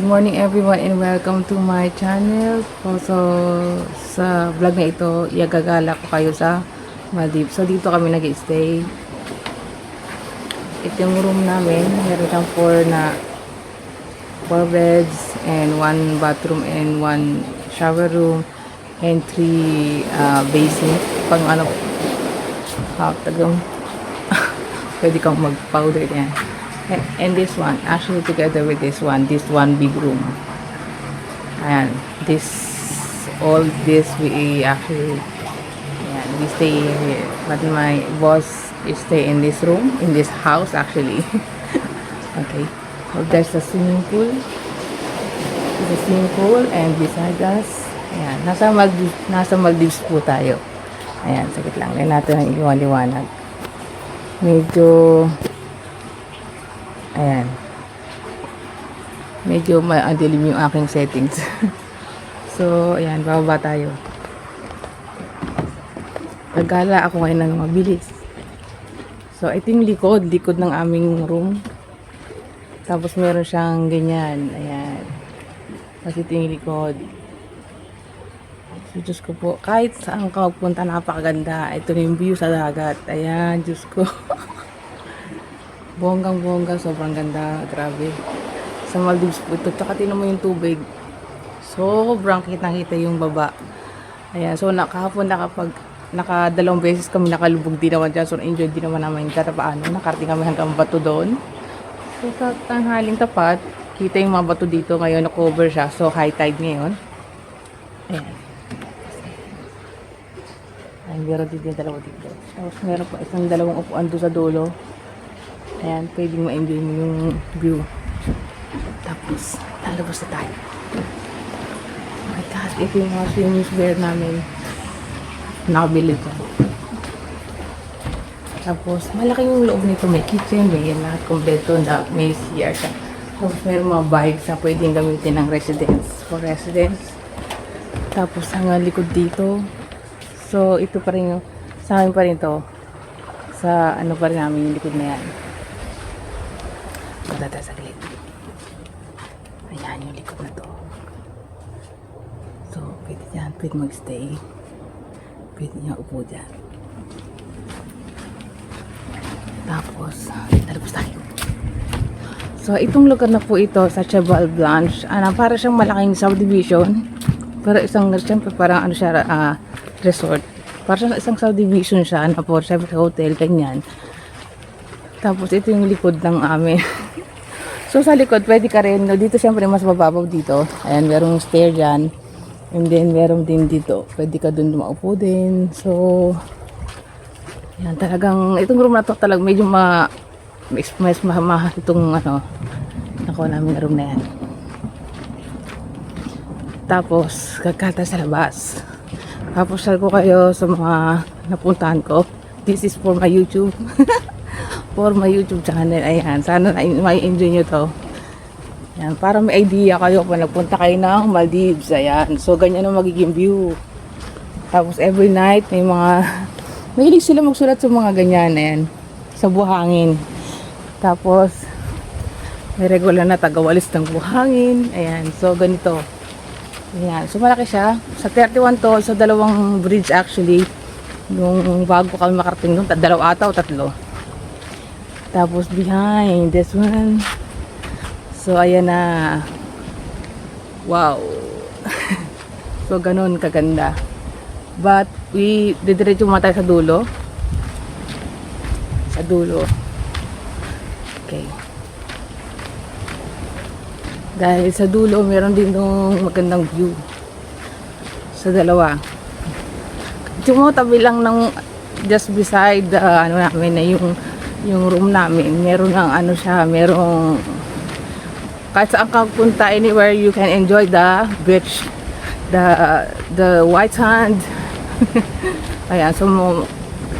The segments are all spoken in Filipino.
Good morning everyone and welcome to my channel. So sa vlog na ito, iagagala ko kayo sa Maldives. So dito kami nag-stay. Ito yung room namin. Meron siyang 4 beds and 1 bathroom and 1 shower room and 3 basin. Pang ano, tagang pwede kang mag-powder yan. And this one, actually together with this one big room. And all this we actually, we stay here. But my boss is stay in this room, in this house actually. Okay. So there's a swimming pool. There's a swimming pool and beside us, ayan, nasa Maldives po tayo. Ayan, sakit lang. Ngayon natin ang iliwan-liwanag. Medyo madilim yung aking settings. So, ayan, bababa tayo. Nagala ako ngayon ng mabilis. So, ito yung likod ng aming room. Tapos, meron siyang ganyan. Ayan. Kasi ito yung likod. So, Diyos ko po, kahit saan ka magpunta, napakaganda. Ito na yung view sa dagat. Ayan, Diyos ko. Bonggang-bongga, sobrang ganda. Grabe. Sa Maldives po ito. Tsaka tinan mo yung tubig. Sobrang kitang-kita yung baba. Ayan. So, kahapon nakadalawang beses kami nakalubog din naman dyan. So, enjoy din naman namin kahit paano. Nakarating kami hanggang bato doon. So, sa tanghaling tapat, kita yung mga bato dito. Ngayon, na-cover siya. So, high tide ngayon. Ayan. Ayan, meron din yung dalawa dito. Tapos, meron pa isang dalawang upuan doon sa dulo. Ayan, pwedeng ma-enjoy mo yung view. Tapos, lalabas na tayo. Oh my God, ito yung mga swimming wear namin. Nakabili ko. Tapos, malaki yung loob nito. May kitchen, may lahat kompleto. May CR siya. Tapos, meron mga bags na pwedeng gamitin ng residence. For residence. Tapos, ang likod dito. So, ito pa rin yung, sa amin pa rin to. Sa ano pa rin namin yung likod na yan. Matata sa gilid. Ayan yung likod na to. So, pwede dyan. Pwede magstay. Pwede nyo upo dyan. Tapos, talabas tayo. So, itong lugar na po ito sa Cheval Blanche. Para siyang malaking subdivision. Pero siyempre parang ano siya, resort. Para siyang isang subdivision siya. Po, siyempre hotel, ganyan. Tapos, ito yung likod ng amin. So, sa likod, pwede ka rin. No, dito, siyempre, mas mababaw dito. Ayan, merong stair dyan. And then, meron din dito. Pwede ka dun maupo din. So, ayan, talagang, itong room na to talagang medyo mas mahal itong, nakuha namin na room na yan. Tapos, kagkata sa labas. Tapos, share ko kayo sa mga napuntahan ko. This is for my YouTube. For my YouTube channel. Ayan. Sana may enjoy nyo to. Ayan. Para may idea kayo kung nagpunta kayo ng Maldives. Ayan. So, ganyan ang magiging view. Tapos, every night, may mga mahilig sila magsulat sa mga ganyan. Ayan. Sa buhangin. Tapos, may regular na tagawalis ng buhangin. Ayan. So, ganito. Ayan. So, malaki siya. Sa 31 to, sa dalawang bridge actually. Nung bago kami makarating doon, 2 ata o 3. Tapos behind this one. So ayan na. Wow. So ganun kaganda. But didiretso muna tayo sa dulo. Sa dulo. Okay. Dahil sa dulo meron din ng magandang view. Sa dalawa. Tabi lang ng just beside namin na yung room namin, meron ng siya, merong kahit saan ka punta, anywhere you can enjoy the beach, the white sand. Ayan, so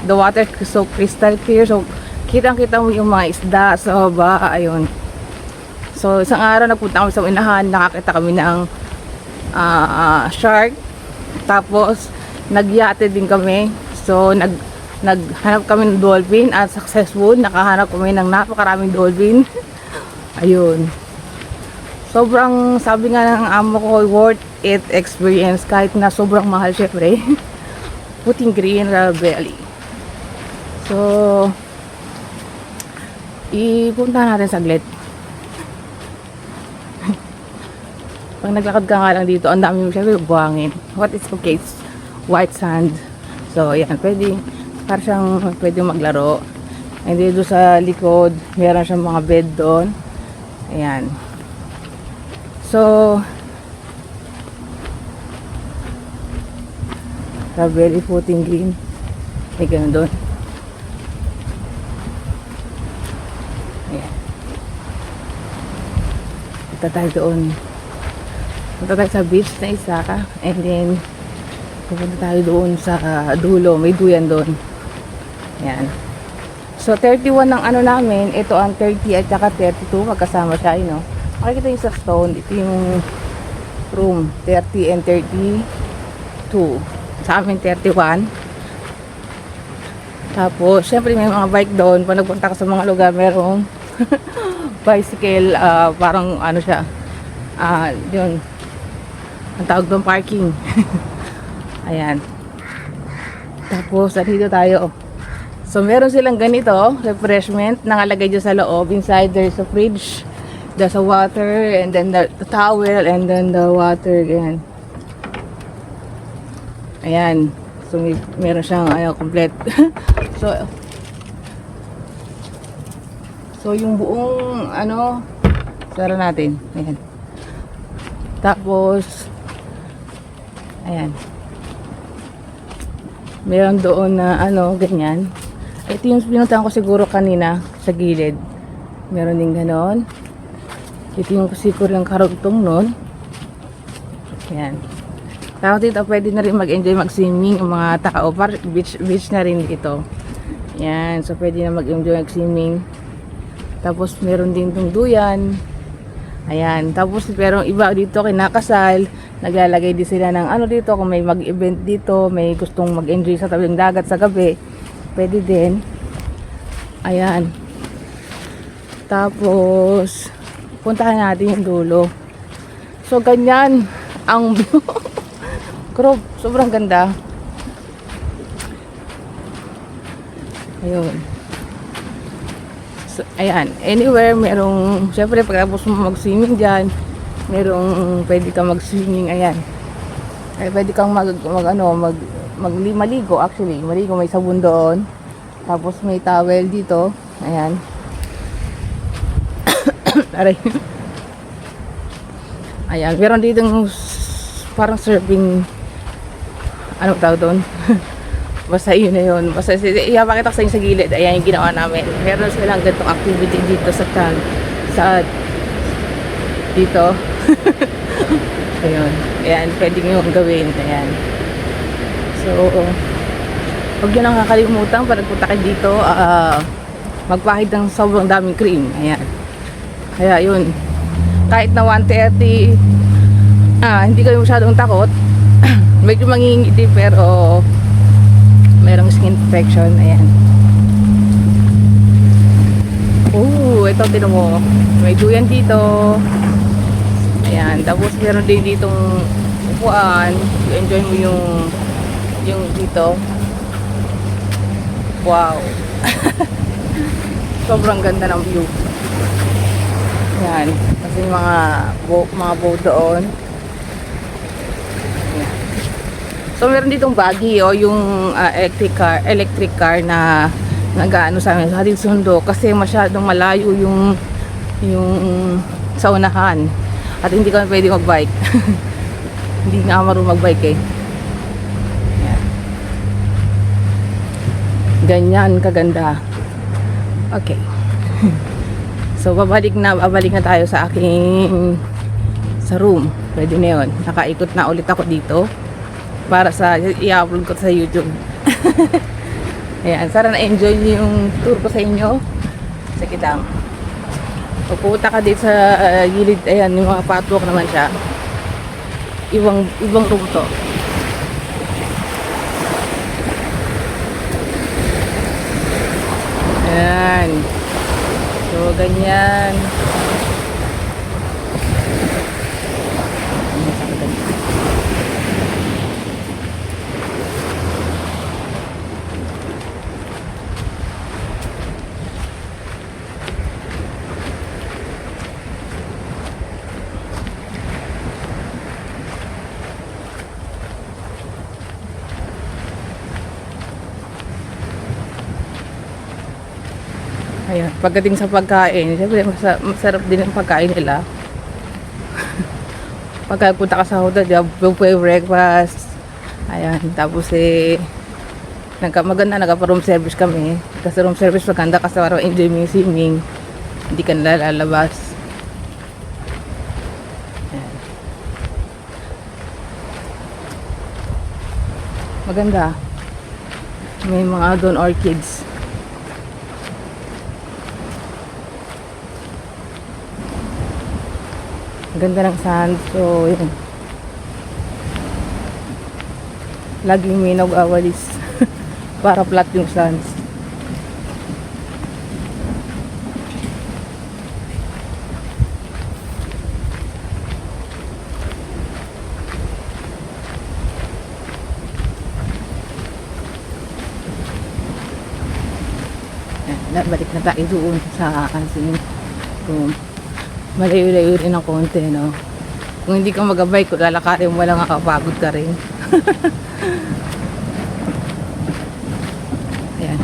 the water so crystal clear, so kitang-kita mo yung mga isda sa baba. Ayun. So isang araw nagpunta kami sa unahan, nakakita kami ng shark. Tapos nagyate din kami. So naghanap kami ng dolphin at successful. Nakahanap kami ng napakaraming dolphin. Ayun. Sobrang, sabi nga ng amo ko, worth it experience kahit na sobrang mahal syempre. Puting Green Ravelli. So, ipunta natin saglit. Pag naglakad ka nga lang dito, ang dami mo syempre buhangin. What is okay? It's white sand. So, yan, pwede, para siyang pwede maglaro. And then doon sa likod, meron siyang mga bed doon. Ayan. So, Ravelli Puting Green. May ganun doon. Ayan. Punta tayo doon. Punta tayo sa beach na Isaka. And then, pupunta tayo doon sa dulo. May duyan doon. Ayan. So, 31 ng ano namin. Ito ang 30 at saka 32. Magkasama siya, you know. Makikita yung sa stone. Ito yung room. 30 and 32. Sa amin, 31. Tapos, syempre may mga bike doon. Pag nagpunta ka sa mga lugar, merong bicycle. Parang ano siya. Yun. Ang tawag doon, parking. Ayan. Tapos, dito tayo. So, meron silang ganito, refreshment, nakalagay dyan sa loob. Inside, there's a fridge, there's a water, and then the towel, and then the water again. Ayan. So, meron siyang, complete. so, yung buong, sara natin. Ayan. Tapos, ayan. Meron doon na, ganyan. Ito yung pinuntahan ko siguro kanina sa gilid. Meron din ganon. Ito yung siguro yung karugtong nun. Ayan. Tapos dito pwede na rin mag-enjoy mag-swimming ang mga tao. Beach na rin dito. Ayan. So pwede na mag-enjoy mag-swimming. Tapos meron din itong duyan. Ayan. Tapos pero iba dito kinakasal. Naglalagay din sila ng dito. Kung may mag-event dito, may gustong mag-enjoy sa tabing dagat sa gabi, pwede din. Ayan. Tapos, puntahan natin yung dulo. So, ganyan ang view. Crop, sobrang ganda. Ayun. So, ayan. Anywhere, merong, syempre, pagkatapos mo mag-swimming dyan, merong, pwede kang mag-swimming, ayan. Ay, pwede kang maligo actually. Maligo, may sabon doon. Tapos may towel dito. Ayan. Aray. Ayan. Meron dito parang serving. Ano tawag doon? Basta yun na yun. Basta ipapakita ko sa inyo sa gilid. Ayan yung ginawa namin. Meron silang ganitong activity dito sa dito. Ayun. Ayan. Pwede nyo gawin. Ayan. So, huwag nyo nang kakalimutan pag nagpunta kayo dito, magpahid ng sobrang daming cream. Ayan. Kaya yun. Kahit na 1:30, hindi kayo masyadong takot. Medyo mangingiti pero merong skin infection. Ayan. Ito tinan mo. May duyan dito. Ayan. Tapos meron din ditong upuan. Enjoy mo yung dito. Wow. Sobrang ganda ng view. Ayan. Kasi mga boat doon. Ayan. So meron ditong buggy yung electric car na nag-aano sa amin sa hatid sundo kasi masyadong malayo yung sa unahan at hindi kami pwede mag-bike. Hindi nga marunong mag-bike eh. Ayan. Ganyan kaganda. Okay. So babalik na tayo sa room. Pwede na yun. Nakaikot na ulit ako dito para i-upload ko sa YouTube. Ayan, sana na-enjoy niyo yung tour ko sa inyo. Sige lang. Pupunta ka dito sa gilid, ayan, yung mga patwalk naman siya. Ibang room to. Ayan. So, ganyan. Ayan, pagdating sa pagkain, syempre masarap din ang pagkain nila. Pagka punta ka sa hotel, di ba, buffet breakfast. Ayan, tapos maganda, nagpa-room service kami. Kasi room service maganda kasi para enjoy mo yung swimming. Hindi ka nalalabas. Ayan. Maganda. May mga doon orchids. Ganda ng sand. So, yun. Laging may nag-awalis. Para flat yung sands. Balik na tayo doon sa swimming room. Malayo-layo rin ng konti, no? Kung hindi ka mag-bike, kung lalakarin mo lang, kakapagod ka rin. Ayan.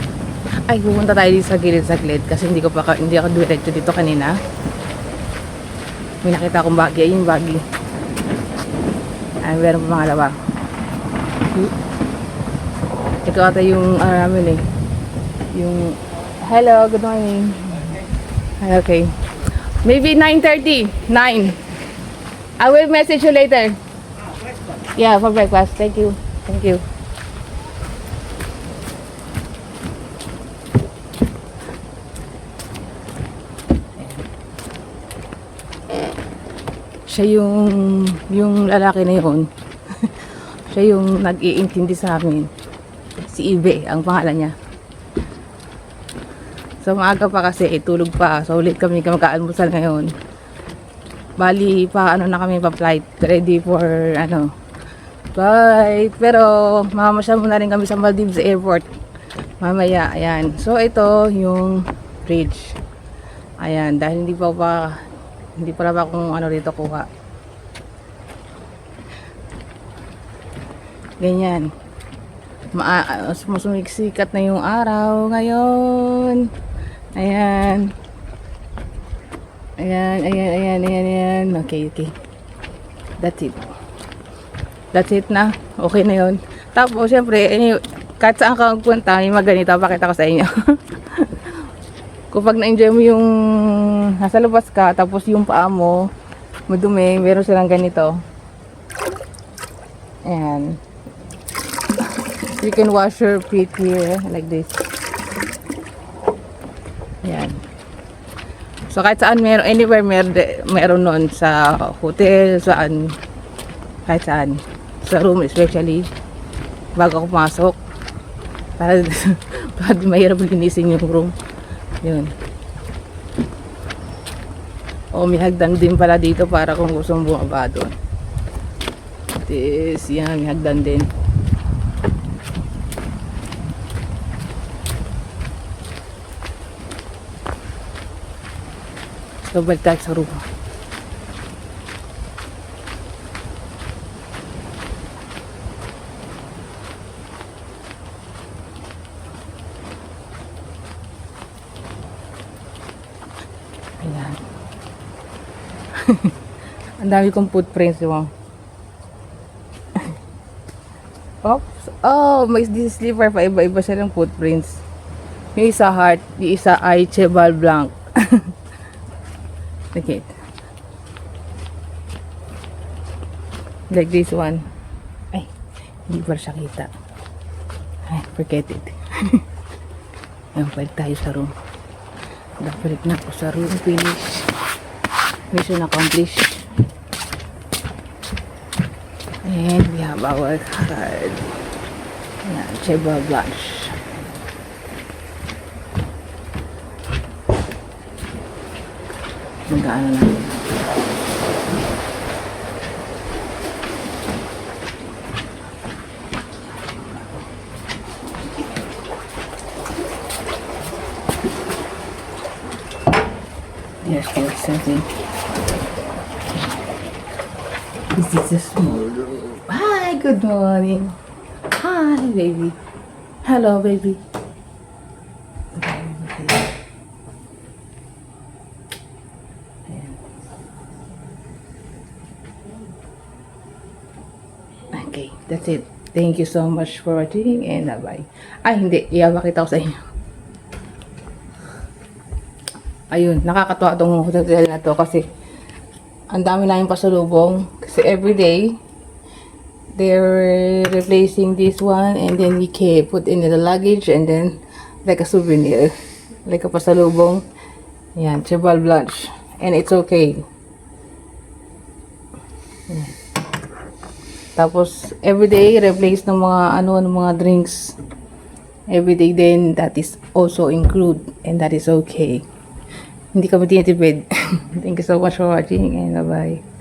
Ay, pupunta tayo dito sa gilid saglit kasi hindi ako diretso dito kanina. May nakita akong baggy. Ayun yung baggy. Ay, meron pa pangalawa. Ito ata yung namin eh. Yung hello, good morning. Okay. Maybe 9:30. 9. I will message you later. Yeah, for breakfast. Thank you. Thank you. Siya yung lalaki na yun. Siya yung nag-iintindi sa amin. Si Ibe, ang pangalan niya. So maaga pa kasi, tulog pa. So ulit kami mag-aalmusal ngayon. Bali pa na kami pa flight. Ready for flight. Pero mamasyal muna rin kami sa Maldives Airport. Mamaya, ayan. So ito yung bridge. Ayan, dahil hindi pala ba kung rito kuha. Ganyan. Sumiksikat na yung araw ngayon. Ayan. Ayan. Okay. That's it na. Okay na yun. Tapos, syempre, kahit saan ka magpunta, may maganito, pakita ko sa inyo. Kapag na-enjoy mo yung nasa labas ka, tapos yung paa mo, madumi, meron silang ganito. Ayan. You can wash your feet here, like this. Ayan. So kahit saan meron, anywhere meron nun sa hotel, saan, kahit saan. Sa room especially, bago ako pumasok. Para mahirap linisin yung room. Yun. O may hagdan din pala dito para kung gusto mong bumaba doon. Yan, may hagdan din. So, balik tayo sa room. Ayan. Ang dami kong footprints, diba? Oops. Oh, may slipper pa. Iba-iba silang footprints. Yung isa heart, yung isa ay Cheval Blanc. Okay. Like this one. Ay, hindi pa siya kita. Ay, forget it. Ayan, balik tayo sa room. Balik na ako sa room. Finish. Mission accomplished. And we have our card. Ayan, Cheval Blanc. Magkaano na. There's still something. This is a small room. Hi, good morning. Hi, baby. Hello, baby. Okay, that's it. Thank you so much for watching and bye. Ay, hindi. Iyabakita ko sa inyo. Ayun, nakakatuwa itong hotel na to kasi ang dami namin pasalubong. Kasi everyday, they're replacing this one and then we can put in the luggage and then like a souvenir. Like a pasalubong. Yan, Cheval Blanche. And it's okay. Yan. Tapos, everyday, replace ng mga, ng mga drinks. Everyday then, that is also include. And that is okay. Hindi kami tinitipid. Thank you so much for watching and bye-bye.